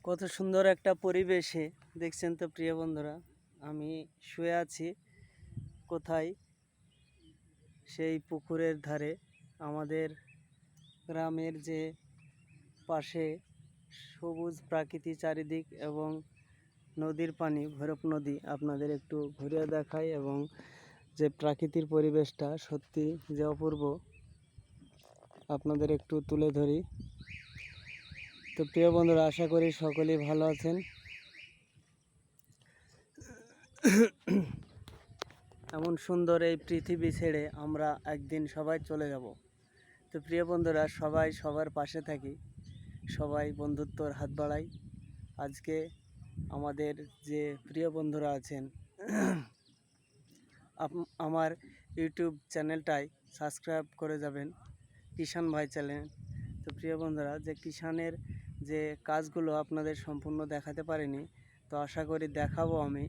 কত সুন্দর একটা পরিবেশে দেখছেন তো প্রিয় বন্ধুরা, আমি শুয়ে আছি কোথায়, সেই পুকুরের ধারে। আমাদের গ্রামের যে পাশে সবুজ প্রাকৃতিক চারিদিক এবং নদীর পানি, ভৈরব নদী আপনাদের একটু ঘুরিয়ে দেখাই, এবং যে প্রাকৃতিক পরিবেশটা সত্যি যে অপূর্ব আপনাদের একটু তুলে ধরি। তো প্রিয় বন্ধুরা, আশা করি সকলেই ভালো আছেন। এমন সুন্দর এই পৃথিবী ছেড়ে আমরা একদিন সবাই চলে যাব। তো প্রিয় বন্ধুরা, সবাই সবার পাশে থাকি, সবাই বন্ধুত্বর হাত বাড়াই। আজকে আমাদের যে প্রিয় বন্ধুরা আছেন, আমার ইউটিউব চ্যানেলটাই সাবস্ক্রাইব করে যাবেন, কিষান ভাই চ্যানেল। তো প্রিয় বন্ধুরা, যে কিষানের যে কাজগুলো আপনাদের সম্পূর্ণ দেখাতে পারিনি, তো আশা করি দেখাবো আমি।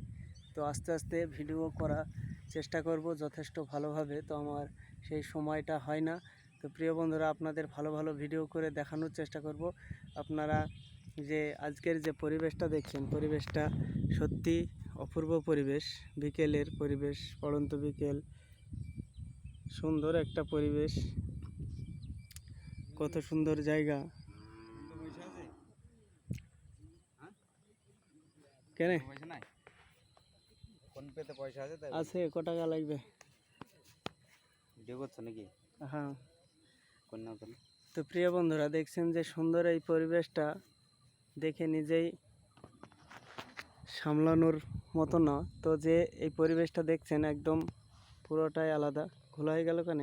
তো আস্তে আস্তে ভিডিও করা চেষ্টা করব যথেষ্ট ভালোভাবে। তো আমার সেই সময়টা হয় না। তো প্রিয় বন্ধুরা, আপনাদের ভালো ভালো ভিডিও করে দেখানোর চেষ্টা করব। আপনারা যে আজকের যে পরিবেশটা দেখছেন, পরিবেশটা সত্যি অপূর্ব পরিবেশ। বিকেলের পরিবেশ, পড়ন্ত বিকেল, সুন্দর একটা পরিবেশ, কত সুন্দর জায়গা। কেন আছে, ক টাকা লাগবে? হ্যাঁ। তো প্রিয় বন্ধুরা, দেখছেন যে সুন্দর এই পরিবেশটা দেখে নিজেই সামলানোর মতো না। তো যে এই পরিবেশটা দেখছেন একদম পুরোটাই আলাদা। খোলা হয়ে গেল কেন?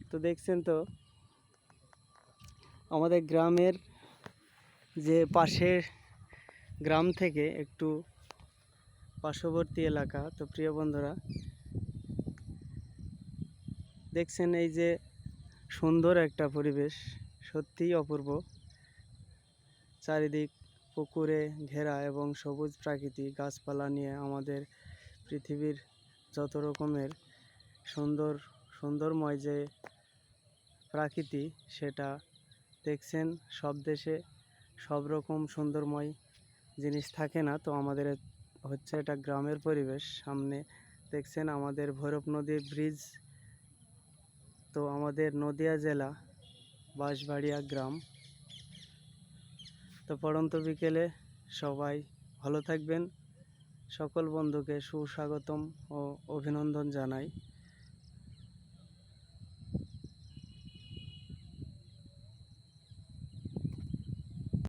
তো দেখছেন তো আমাদের গ্রামের যে পাশের গ্রাম থেকে একটু পার্শ্ববর্তী এলাকা। তো প্রিয় বন্ধুরা, দেখছেন এই যে সুন্দর একটা পরিবেশ, সত্যিই অপূর্ব। চারিদিক পুকুরে ঘেরা এবং সবুজ প্রাকৃতিক গাছপালা নিয়ে আমাদের পৃথিবীর যত রকমের সুন্দরময় যে প্রাকৃতি, সেটা দেখছেন সব দেশে সব রকম সুন্দরময় জিনিস থাকে না। তো আমাদের হচ্ছে এটা গ্রামের পরিবেশ। সামনে দেখছেন আমাদের ভৈরব নদীর ব্রিজ। তো আমাদের নদিয়া জেলা, বাঁশবাড়িয়া গ্রাম। তো পড়ন্ত বিকেলে সবাই ভালো থাকবেন। সকল বন্ধুকে সুস্বাগতম ও অভিনন্দন জানাই।